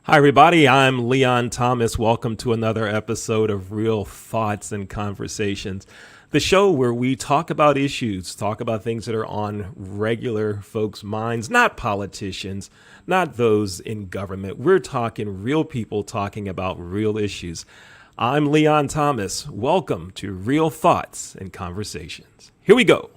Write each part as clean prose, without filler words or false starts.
Hi, everybody. I'm Leon Thomas. Welcome to another episode of Real Thoughts and Conversations, the show where we talk about issues, talk about things that are on regular folks' minds, not politicians, not those in government. We're talking real people talking about real issues. I'm Leon Thomas. Welcome to Real Thoughts and Conversations. Here we go.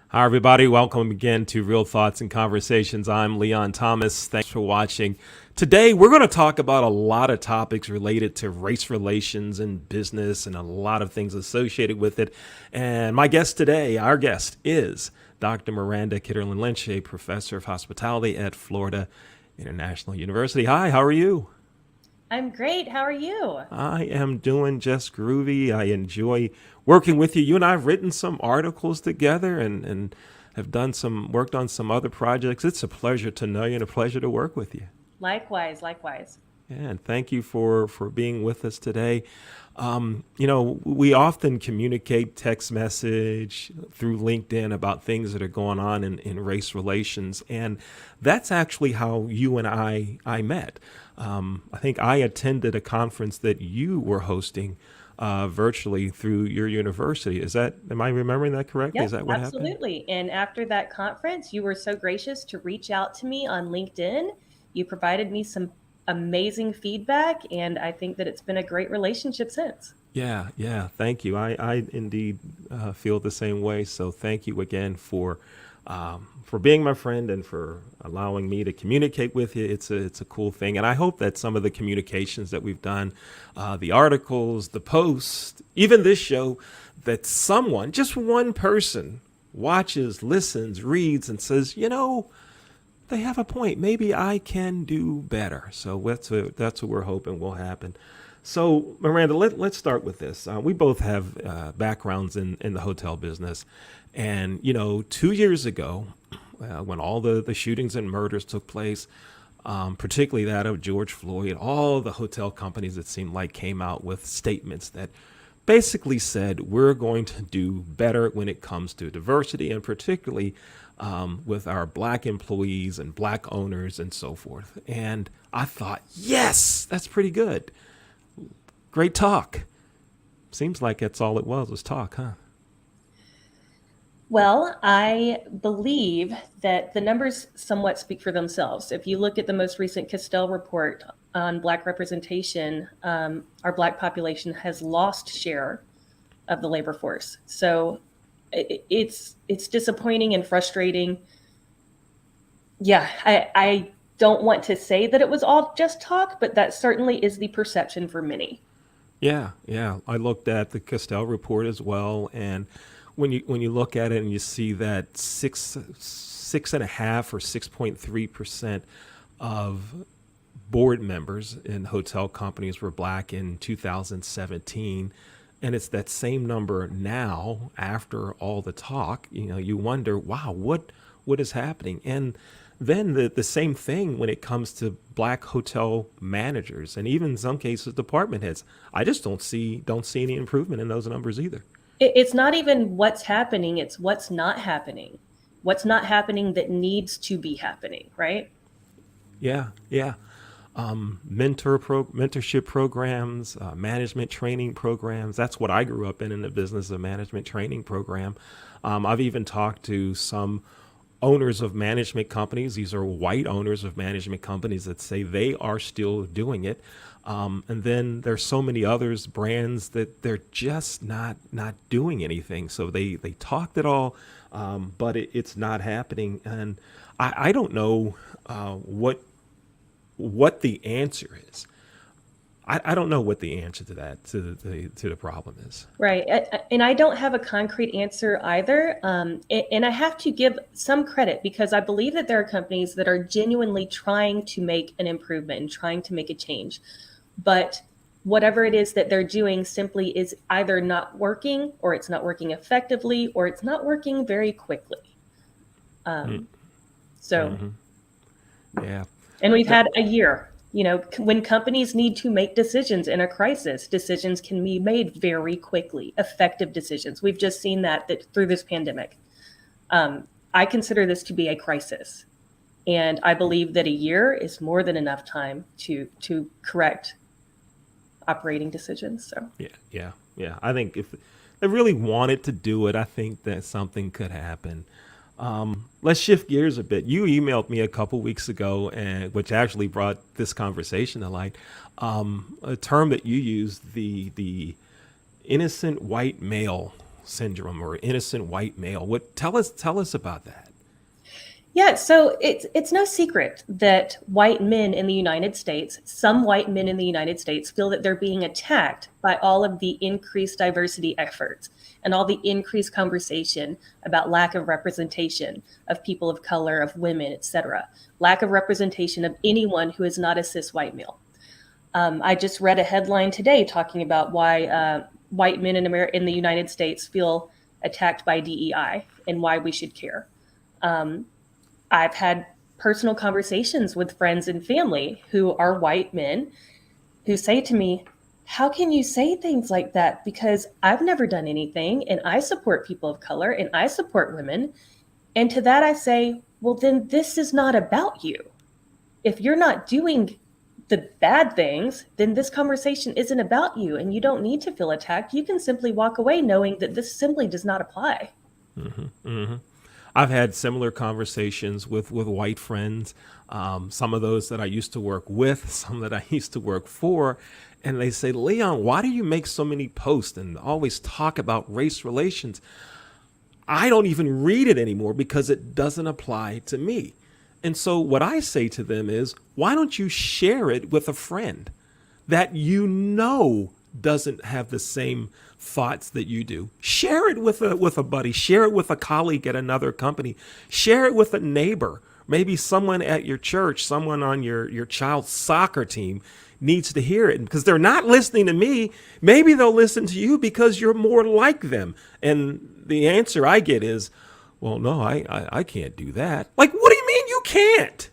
Hi, everybody. Welcome again to Real Thoughts and Conversations. I'm Leon Thomas. Thanks for watching. Today, we're going to talk about a lot of topics related to race relations and business and a lot of things associated with it. And my guest today, our guest, is Dr. Miranda Kitterlin-Lynch, a professor of hospitality at Florida International University. Hi, how are you? I'm great. How are you? I am doing just groovy. I enjoy working with you. You and I have written some articles together and have done some worked on some other projects. It's a pleasure to know you and a pleasure to work with you. Likewise, likewise. Yeah, and thank you for being with us today. We often communicate text message through LinkedIn about things that are going on in race relations, and that's actually how you and I met. I think I attended a conference that you were hosting virtually through your university. Am I remembering that correctly? Is Yep, that what happened? absolutely. And after that conference, you were so gracious to reach out to me on LinkedIn. You provided me some amazing feedback, and I think that it's been a great relationship since. Yeah, yeah. Thank you. I indeed feel the same way. So thank you again for being my friend and for allowing me to communicate with you. It's a cool thing, and I hope that some of the communications that we've done, the articles, the posts, even this show, that someone, just one person, watches, listens, reads, and says, they have a point. Maybe I can do better. So that's what we're hoping will happen. So, Miranda, let's start with this. We both have backgrounds in the hotel business. And, 2 years ago, when all the shootings and murders took place, particularly that of George Floyd, all the hotel companies, it seemed like, came out with statements that basically said, we're going to do better when it comes to diversity, and particularly with our black employees and black owners and so forth. And I thought, yes, that's pretty good. Great talk. Seems like that's all it was talk, huh? Well, I believe that the numbers somewhat speak for themselves. If you look at the most recent Castell report on Black representation, our Black population has lost share of the labor force. So it's disappointing and frustrating. Yeah, I don't want to say that it was all just talk, but that certainly is the perception for many. Yeah, yeah. I looked at the Castell report as well, and when you look at it and you see that six and a half or 6.3% of board members in hotel companies were black in 2017, and it's that same number now after all the talk. You wonder, wow, what is happening? And then the same thing when it comes to black hotel managers and even in some cases department heads. I just don't see any improvement in those numbers either. It's not even what's happening, it's what's not happening. What's not happening that needs to be happening, right? Yeah, yeah. Mentorship programs, management training programs. That's what I grew up in the business of management training program. I've even talked to some owners of management companies. These are white owners of management companies that say they are still doing it. And then there's so many others, brands that they're just not doing anything. So they talked it all, but it's not happening. And I don't know what the answer is. I don't know what the answer to that to the problem is. Right. And I don't have a concrete answer either. And I have to give some credit because I believe that there are companies that are genuinely trying to make an improvement and trying to make a change. But whatever it is that they're doing simply is either not working, or it's not working effectively, or it's not working very quickly. Um, so, Mm-hmm. Yeah. and we've No, had a year. When companies need to make decisions in a crisis, decisions can be made very quickly, effective decisions. We've just seen that through this pandemic. I consider this to be a crisis, and I believe that a year is more than enough time to correct operating decisions. So, yeah, yeah, yeah. I think if they really wanted to do it, I think that something could happen. Let's shift gears a bit. You emailed me a couple weeks ago, and which actually brought this conversation to light. A term that you used, the innocent white male syndrome, or innocent white male. What tell us about that? yeah, so it's no secret that white men in the United States, some white men in the United States, feel that they're being attacked by all of the increased diversity efforts and all the increased conversation about lack of representation of people of color, of women, etc. Lack of representation of anyone who is not a cis white male. I just read a headline today talking about why white men in the United States feel attacked by DEI and why we should care. Um, I've had personal conversations with friends and family who are white men who say to me, how can you say things like that? Because I've never done anything, and I support people of color, and I support women. And to that I say, well, then this is not about you. If you're not doing the bad things, then this conversation isn't about you, and you don't need to feel attacked. You can simply walk away knowing that this simply does not apply. I've had similar conversations with white friends, some of those that I used to work with, some that I used to work for, and they say, Leon, why do you make so many posts and always talk about race relations? I don't even read it anymore because it doesn't apply to me. And so what I say to them is, why don't you share it with a friend that you know doesn't have the same thoughts that you do? Share it with a buddy, share it with a colleague at another company, share it with a neighbor, maybe someone at your church, someone on your child's soccer team needs to hear it, because they're not listening to me. Maybe they'll listen to you because you're more like them. And the answer I get is, well, no, I can't do that. Like, what do you mean you can't?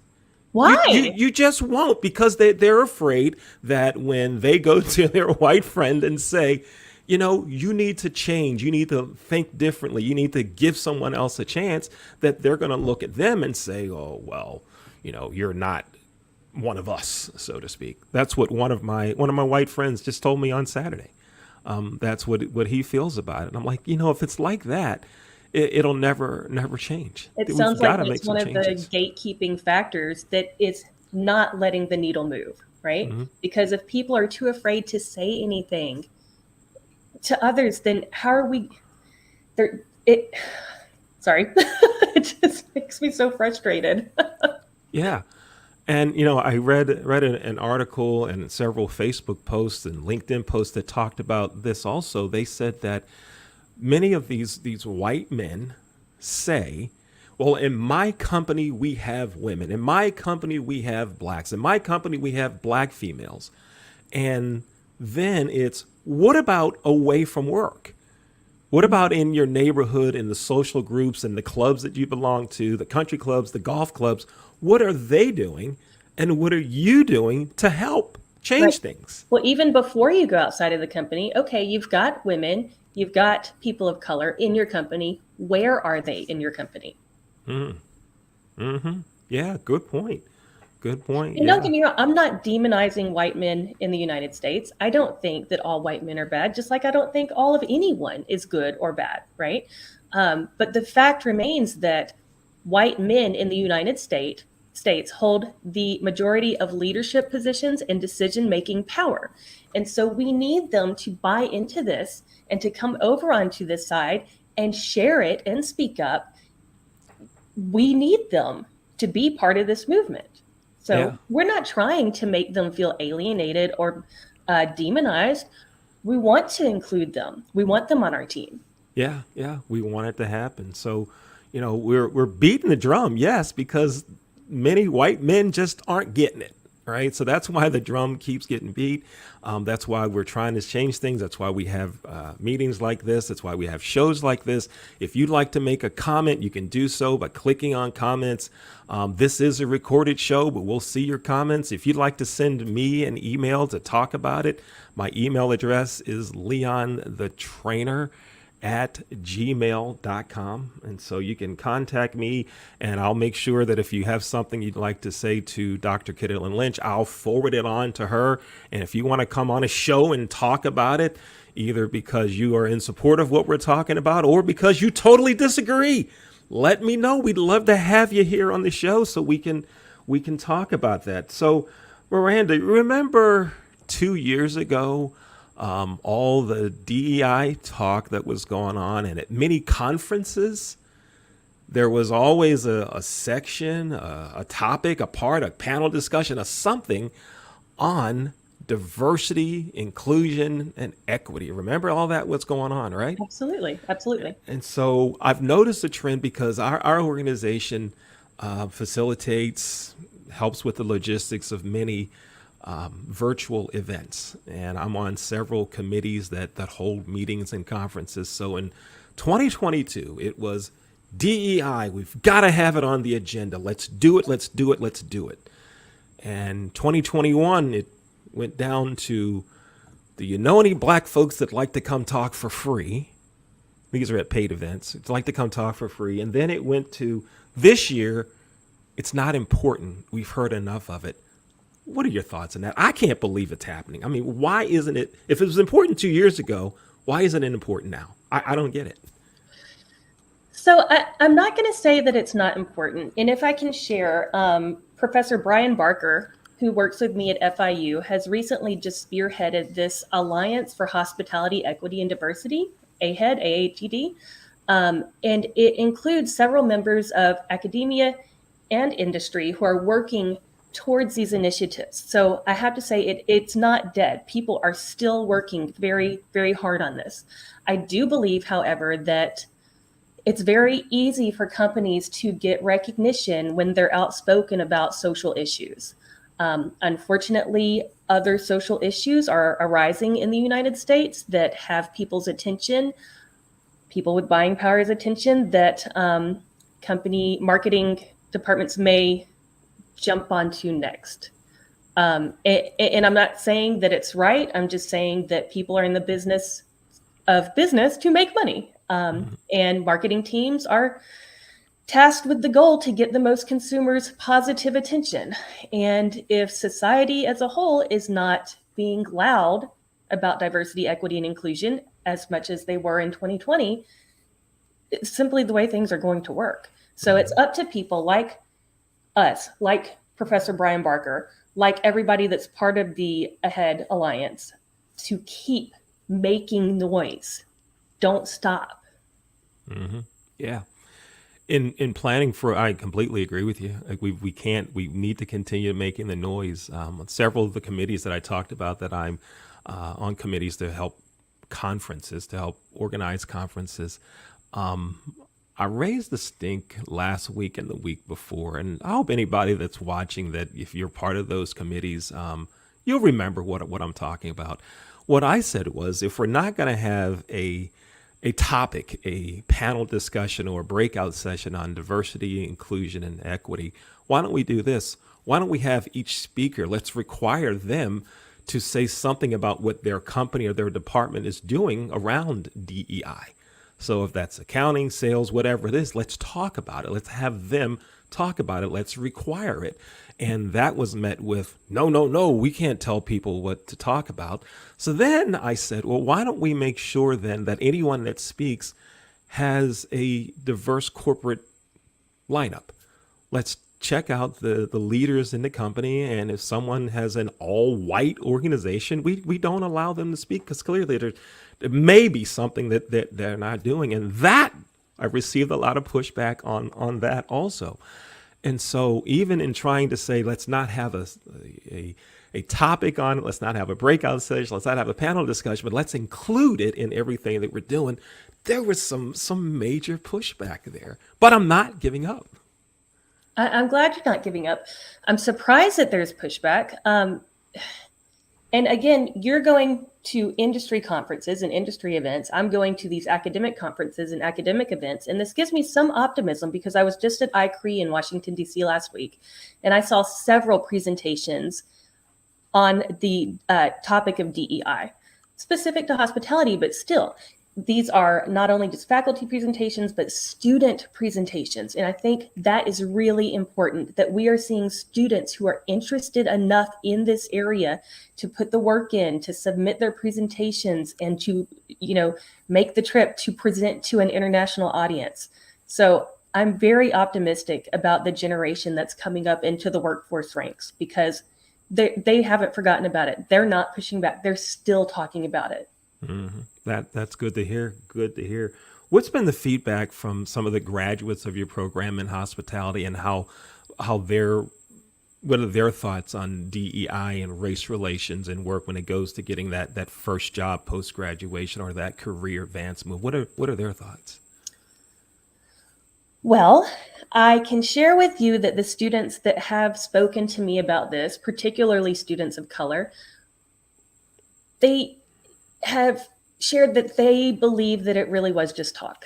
Why? You just won't, because they're afraid that when they go to their white friend and say, you need to change, you need to think differently, you need to give someone else a chance, that they're going to look at them and say, oh, well, you're not one of us, so to speak. That's what one of my white friends just told me on Saturday. That's what he feels about it. And I'm like, if it's like that, it'll never change. It We've sounds like got to make it's some one of the changes. gatekeeping factors that is not letting the needle move, right? Mm-hmm. Because if people are too afraid to say anything to others, then how are we there? Sorry. It just makes me so frustrated. Yeah. And I read an article and several Facebook posts and LinkedIn posts that talked about this also. They said that many of these white men say, well, in my company we have women, in my company we have blacks, in my company we have black females. And then it's, what about away from work? What about in your neighborhood, in the social groups and the clubs that you belong to, the country clubs, the golf clubs? What are they doing? And what are you doing to help Right. change things? Well, even before you go outside of the company, okay, you've got women, you've got people of color in your company. Where are they in your company? Mm-hmm. Yeah, good point. Good point. And don't Yeah. get me wrong, I'm not demonizing white men in the United States. I don't think that all white men are bad, just like I don't think all of anyone is good or bad, right? But the fact remains that white men in the United States hold the majority of leadership positions and decision-making power. And so we need them to buy into this and to come over onto this side and share it and speak up. We need them to be part of this movement. So Yeah. we're not trying to make them feel alienated or demonized. We want to include them. We want them on our team. Yeah. Yeah. We want it to happen. So, we're beating the drum, yes, because many white men just aren't getting it. right? So that's why the drum keeps getting beat. That's why we're trying to change things. That's why we have meetings like this. That's why we have shows like this. If you'd like to make a comment, you can do so by clicking on comments. This is a recorded show, but we'll see your comments. If you'd like to send me an email to talk about it, my email address is leonthetrainer@gmail.com. And so you can contact me, and I'll make sure that if you have something you'd like to say to Dr. Kitterlin-Lynch, I'll forward it on to her. And if you want to come on a show and talk about it, either because you are in support of what we're talking about or because you totally disagree, let me know. We'd love to have you here on the show so we can talk about that. So, Miranda, remember 2 years ago, all the DEI talk that was going on, and at many conferences, there was always a section, a topic, a part, a panel discussion, a something on diversity, inclusion, and equity. Remember all that what's going on, right? Absolutely. Absolutely. And so I've noticed a trend because our organization facilitates, helps with the logistics of many virtual events. And I'm on several committees that hold meetings and conferences. So in 2022, it was DEI. We've got to have it on the agenda. Let's do it. Let's do it. Let's do it. And 2021, it went down to, do you know any black folks that like to come talk for free? These are at paid events. It's like to come talk for free. And then it went to this year, it's not important. We've heard enough of it. What are your thoughts on that? I can't believe it's happening. I mean, why isn't it, if it was important 2 years ago, why isn't it important now? I don't get it. So I'm not going to say that it's not important. And if I can share, Professor Brian Barker, who works with me at FIU, has recently just spearheaded this Alliance for Hospitality, Equity, and Diversity, AHED, AHED. And it includes several members of academia and industry who are working towards these initiatives. So I have to say it's not dead. People are still working very, very hard on this. I do believe, however, that it's very easy for companies to get recognition when they're outspoken about social issues. Unfortunately, other social issues are arising in the United States that have people's attention, people with buying power's attention, that company marketing departments may jump onto next. And I'm not saying that it's right. I'm just saying that people are in the business to make money. And marketing teams are tasked with the goal to get the most consumers' positive attention. And if society as a whole is not being loud about diversity, equity, and inclusion as much as they were in 2020, it's simply the way things are going to work. So it's up to people like us, like Professor Brian Barker, like everybody that's part of the AHEAD Alliance, to keep making noise. Don't stop. Mm-hmm. Yeah. In planning for, I completely agree with you. Like we need to continue making the noise. Several of the committees that I talked about that I'm on committees to help conferences, to help organize conferences. I raised the stink last week and the week before, and I hope anybody that's watching, that if you're part of those committees, you'll remember what I'm talking about. What I said was, if we're not going to have a topic, a panel discussion or a breakout session on diversity, inclusion, and equity, why don't we do this? Why don't we have each speaker, let's require them to say something about what their company or their department is doing around DEI. So if that's accounting, sales, whatever it is, let's talk about it. Let's have them talk about it. Let's require it. And that was met with, no, we can't tell people what to talk about. So then I said, well, why don't we make sure then that anyone that speaks has a diverse corporate lineup? Let's check out the leaders in the company. And if someone has an all-white organization, we don't allow them to speak, because clearly there may be something that they're not doing. And that, I received a lot of pushback on that also. And so even in trying to say, let's not have a topic on it, let's not have a breakout session, let's not have a panel discussion, but let's include it in everything that we're doing, there was some major pushback there. But I'm not giving up. I'm glad you're not giving up. I'm surprised that there's pushback. And again, you're going to industry conferences and industry events. I'm going to these academic conferences and academic events. And this gives me some optimism because I was just at ICRE in Washington, D.C. last week, and I saw several presentations on the topic of DEI, specific to hospitality, but still, these are not only just faculty presentations, but student presentations. And I think that is really important that we are seeing students who are interested enough in this area to put the work in, to submit their presentations, and to, make the trip to present to an international audience. So I'm very optimistic about the generation that's coming up into the workforce ranks because they haven't forgotten about it. They're not pushing back. They're still talking about it. That's good to hear. Good to hear. What's been the feedback from some of the graduates of your program in hospitality, and how their what are their thoughts on DEI and race relations and work when it goes to getting that first job post graduation or that career advance move? What are their thoughts? Well, I can share with you that the students that have spoken to me about this, particularly students of color, they have shared that they believe that it really was just talk.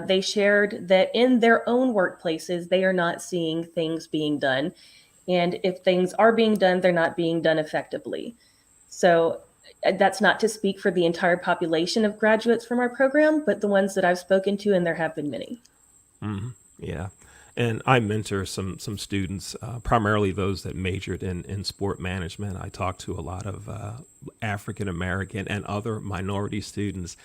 They shared that in their own workplaces, they are not seeing things being done. And if things are being done, they're not being done effectively. So that's not to speak for the entire population of graduates from our program, but the ones that I've spoken to, and there have been many. Yeah. And I mentor some students, primarily those that majored in sport management. I talk to a lot of African American and other minority students,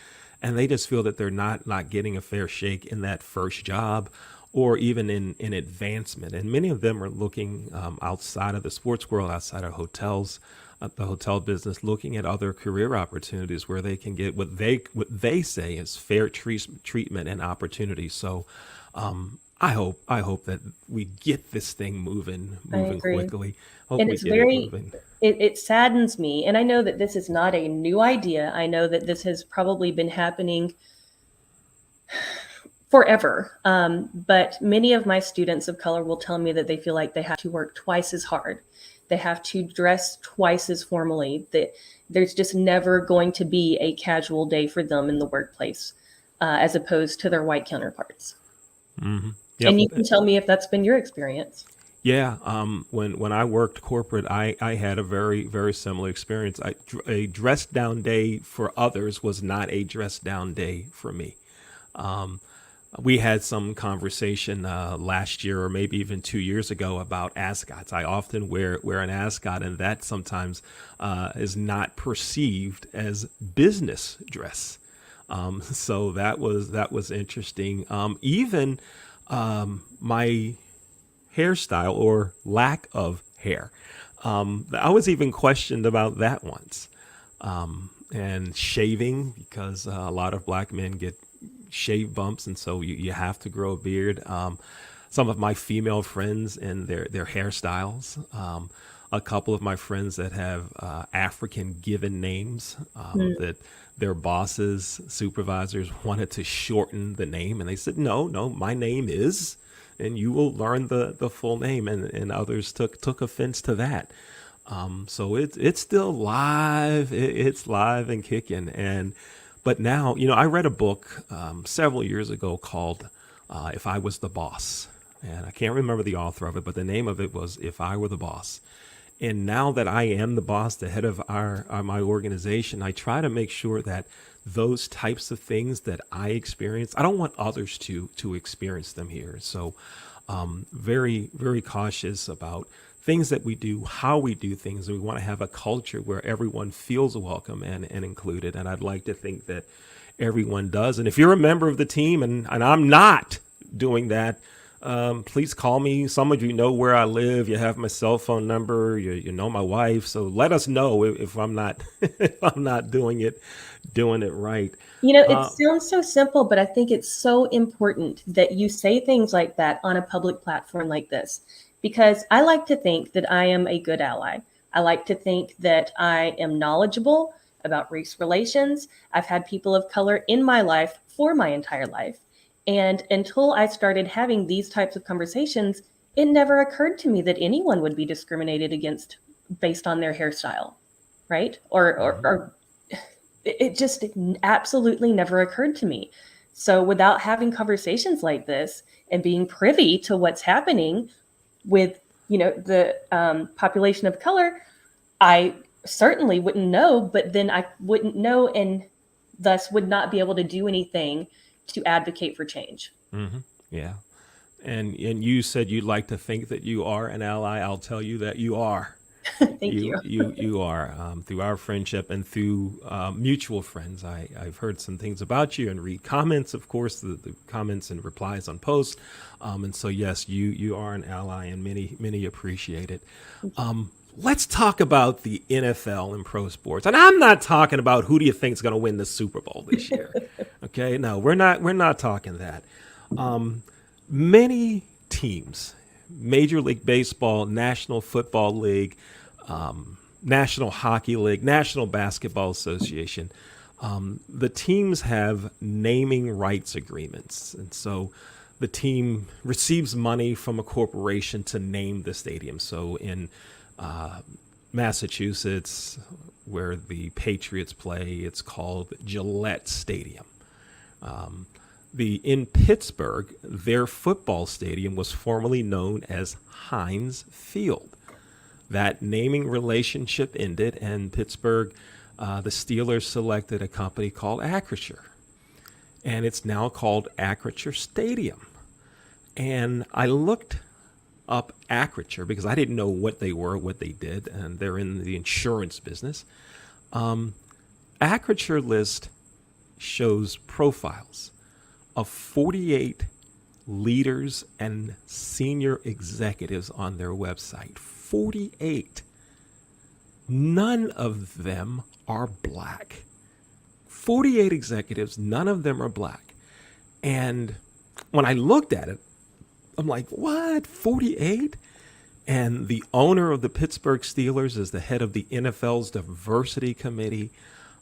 and they just feel that they're not getting a fair shake in that first job or even in advancement. And many of them are looking outside of the sports world, outside of hotels, the hotel business, looking at other career opportunities where they can get what they say is fair treatment and opportunity. So I hope that we get this thing moving I moving agree. quickly. Hope And we it's get it very, moving. it saddens me. And I know that this is not a new idea. I know that this has probably been happening forever. But many of my students of color will tell me that they feel like they have to work twice as hard. They have to dress twice as formally. That there's just never going to be a casual day for them in the workplace, as opposed to their white counterparts. Yep. And you can tell me if that's been your experience. Yeah. When I worked corporate, I had a very very similar experience. A dress down day for others was not a dress down day for me. We had some conversation last year or maybe even 2 years ago about ascots. I often wear an ascot, and that sometimes is not perceived as business dress. So that was interesting. Even my hairstyle or lack of hair. I was even questioned about that once. And shaving, because a lot of black men get shave bumps, and so you have to grow a beard. Some of my female friends and their hairstyles. A couple of my friends that have African given names, that their bosses, supervisors wanted to shorten the name, and they said, no, no, my name is, and you will learn the full name, and others took offense to that. So it's still live. It's live and kicking. And but now, I read a book several years ago called "If I Was the Boss," and I can't remember the author of it, but the name of it was "If I Were the Boss." And now that I am the boss, the head of my organization, I try to make sure that those types of things that I experience, I don't want others to experience them here. So, very very cautious about things that we do, how we do things. We want to have a culture where everyone feels welcome and included. And I'd like to think that everyone does. And if you're a member of the team and I'm not doing that, please call me. Some of you know where I live. You have my cell phone number. You know my wife. So let us know if I'm not if I'm not doing it right. It sounds so simple, but I think it's so important that you say things like that on a public platform like this, because I like to think that I am a good ally. I like to think that I am knowledgeable about race relations. I've had people of color in my life for my entire life. And until I started having these types of conversations, it never occurred to me that anyone would be discriminated against based on their hairstyle, right? Or it just absolutely never occurred to me. So without having conversations like this and being privy to what's happening with, the population of color, I certainly wouldn't know, but then I wouldn't know and thus would not be able to do anything to advocate for change. Yeah. And you said you'd like to think that you are an ally. I'll tell you that you are. Thank you. You are, through our friendship and through mutual friends. I've heard some things about you and read comments, of course, the comments and replies on posts. And so, yes, you are an ally, and many appreciate it. Let's talk about the NFL and pro sports. And I'm not talking about who do you think is going to win the Super Bowl this year. Okay, no, we're not talking that. Many teams, Major League Baseball, National Football League, National Hockey League, National Basketball Association, the teams have naming rights agreements. And so the team receives money from a corporation to name the stadium. So in Massachusetts, where the Patriots play, it's called Gillette Stadium. In Pittsburgh, their football stadium was formerly known as Heinz Field. That naming relationship ended, and Pittsburgh, the Steelers selected a company called Acrisure, and it's now called Acrisure Stadium. And I looked up Acrisure because I didn't know what they were, what they did, and they're in the insurance business. Acrisure list shows profiles of 48 leaders and senior executives on their website. 48. None of them are black. 48 executives, none of them are black. And when I looked at it, I'm like, what? 48? And the owner of the Pittsburgh Steelers is the head of the NFL's diversity committee.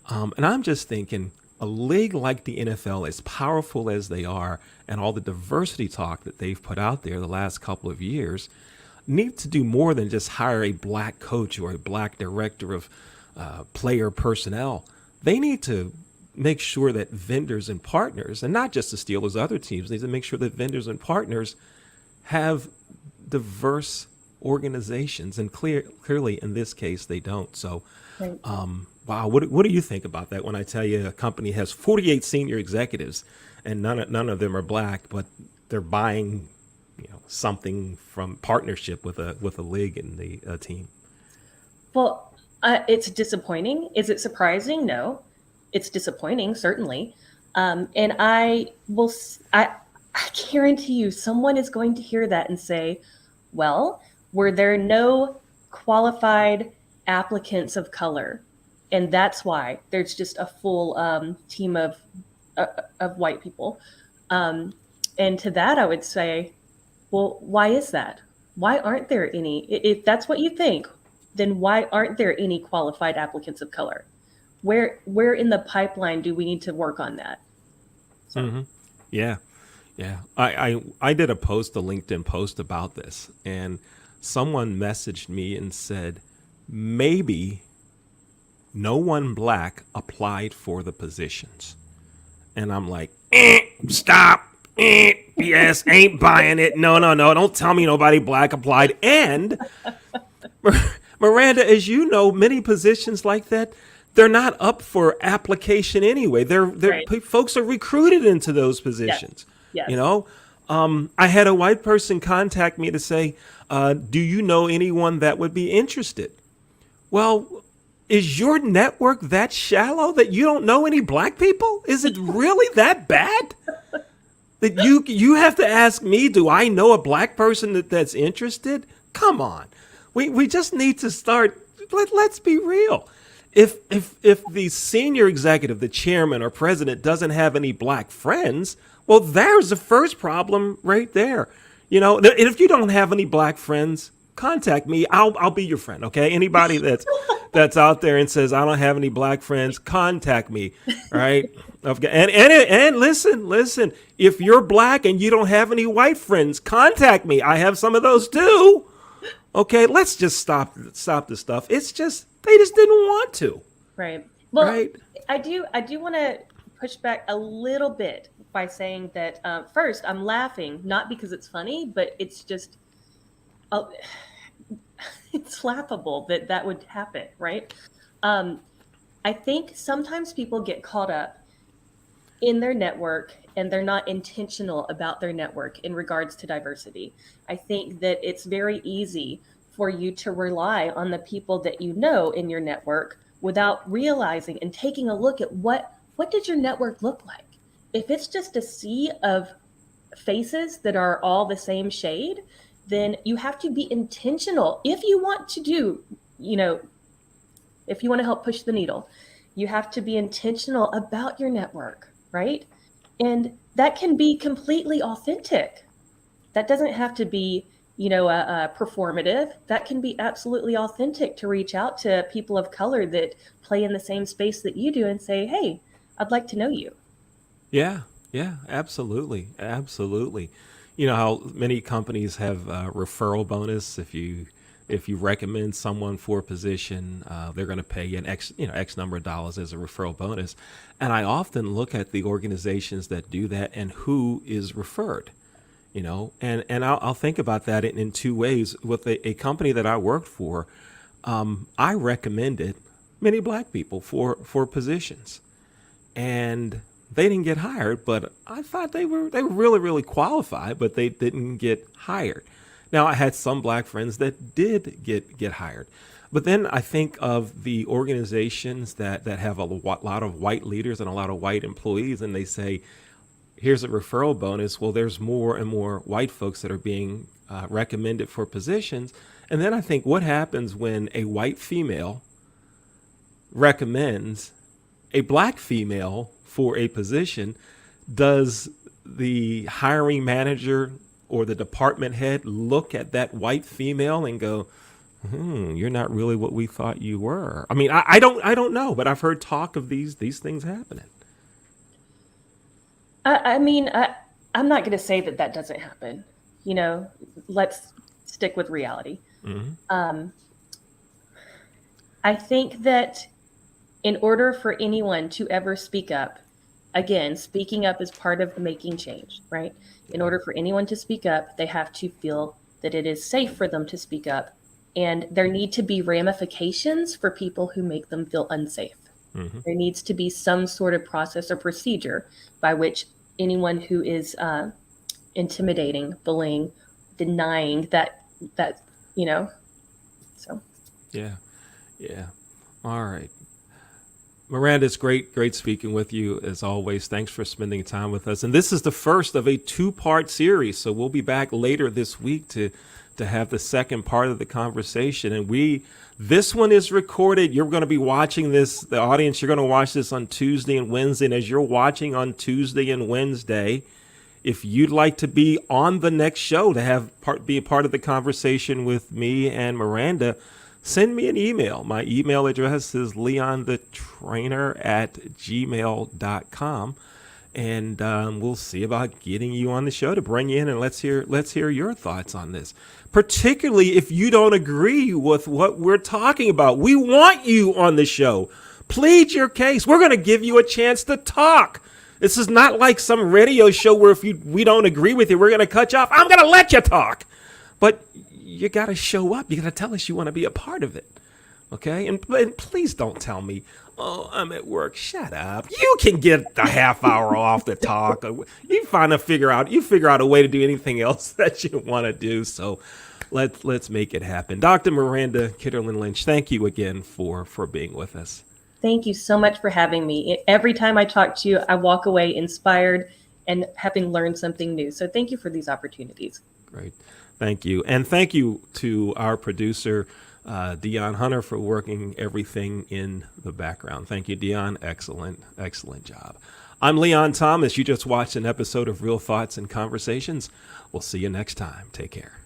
And I'm just thinking, a league like the NFL, as powerful as they are, and all the diversity talk that they've put out there the last couple of years, need to do more than just hire a black coach or a black director of player personnel. They need to make sure that vendors and partners, and not just the Steelers, other teams, need to make sure that vendors and partners have diverse organizations. And clearly, in this case, they don't. So, Right. wow, what do you think about that when I tell you a company has 48 senior executives and none of them are black, but they're buying, something from partnership with a league and the team? Well, it's disappointing. Is it surprising? No, it's disappointing, certainly. And I guarantee you, someone is going to hear that and say, "Well, were there no qualified applicants of color, and that's why there's just a full team of white people." And to that, I would say, well, why is that? Why aren't there any? If that's what you think, then why aren't there any qualified applicants of color? Where in the pipeline do we need to work on that? So. Mm-hmm. Yeah. I did a LinkedIn post about this, and someone messaged me and said, maybe no one black applied for the positions. And I'm like, stop. Yes, ain't buying it. No. Don't tell me nobody black applied. And Miranda, as you know, many positions like that, they're not up for application anyway. They're Right. folks are recruited into those positions. Yes. I had a white person contact me to say, do you know anyone that would be interested? Well, is your network that shallow that you don't know any black people? Is it really that bad? That you have to ask me, do I know a black person that's interested? Come on. We just need to start, let's be real. If the senior executive, the chairman or president doesn't have any black friends, well, there's the first problem right there. And if you don't have any black friends, contact me. I'll be your friend. Okay. Anybody that's that's out there and says, I don't have any black friends, contact me, right? And listen, if you're black and you don't have any white friends, contact me. I have some of those too. Okay, let's just stop the stuff. It's just, they just didn't want to. Right. Well, right? I do want to push back a little bit by saying that first, I'm laughing, not because it's funny, but it's just, it's laughable that would happen, right? I think sometimes people get caught up in their network and they're not intentional about their network in regards to diversity. I think that it's very easy for you to rely on the people that you know in your network without realizing and taking a look at what does your network look like? If it's just a sea of faces that are all the same shade, then you have to be intentional. If you want to do, if you want to help push the needle, you have to be intentional about your network, right? And that can be completely authentic. That doesn't have to be, performative. That can be absolutely authentic to reach out to people of color that play in the same space that you do and say, hey, I'd like to know you. Yeah, absolutely. You know how many companies have a referral bonus. If you recommend someone for a position, they're going to pay you an X number of dollars as a referral bonus. And I often look at the organizations that do that and who is referred. And I'll think about that in two ways. With a company that I worked for, I recommended many black people for positions, and they didn't get hired. But I thought they were really, really qualified, but they didn't get hired. Now, I had some black friends that did get hired. But then I think of the organizations that have a lot of white leaders and a lot of white employees, and they say, here's a referral bonus. Well, there's more and more white folks that are being recommended for positions. And then I think, what happens when a white female recommends a black female for a position? Does the hiring manager or the department head look at that white female and go, you're not really what we thought you were? I mean, I don't know, but I've heard talk of these things happening. I'm not going to say that doesn't happen. Let's stick with reality. Mm-hmm. I think that in order for anyone to ever speak up, again, speaking up is part of making change, right? In order for anyone to speak up, they have to feel that it is safe for them to speak up. And there need to be ramifications for people who make them feel unsafe. Mm-hmm. There needs to be some sort of process or procedure by which anyone who is intimidating, bullying, denying that, so. Yeah. All right. Miranda, it's great speaking with you as always. Thanks for spending time with us. And this is the first of a 2-part series. So we'll be back later this week to have the second part of the conversation. And this one is recorded. You're going to be watching this, the audience, you're going to watch this on Tuesday and Wednesday. And as you're watching on Tuesday and Wednesday, if you'd like to be on the next show to be a part of the conversation with me and Miranda, send me an email. My email address is leonthetrainer@gmail.com. And we'll see about getting you on the show to bring you in, and let's hear your thoughts on this. Particularly if you don't agree with what we're talking about. We want you on the show. Plead your case. We're going to give you a chance to talk. This is not like some radio show where if we don't agree with you, we're going to cut you off. I'm going to let you talk. But you got to show up. You got to tell us you want to be a part of it. Okay? And please don't tell me, oh, I'm at work. Shut up. You can get a half hour off to talk. You figure out a way to do anything else that you want to do. So let's make it happen. Dr. Miranda Kitterlin-Lynch, thank you again for being with us. Thank you so much for having me. Every time I talk to you, I walk away inspired and having learned something new. So thank you for these opportunities. Great. Thank you. And thank you to our producer, Dion Hunter, for working everything in the background. Thank you, Dion. Excellent job. I'm Leon Thomas. You just watched an episode of Real Thoughts and Conversations. We'll see you next time. Take care.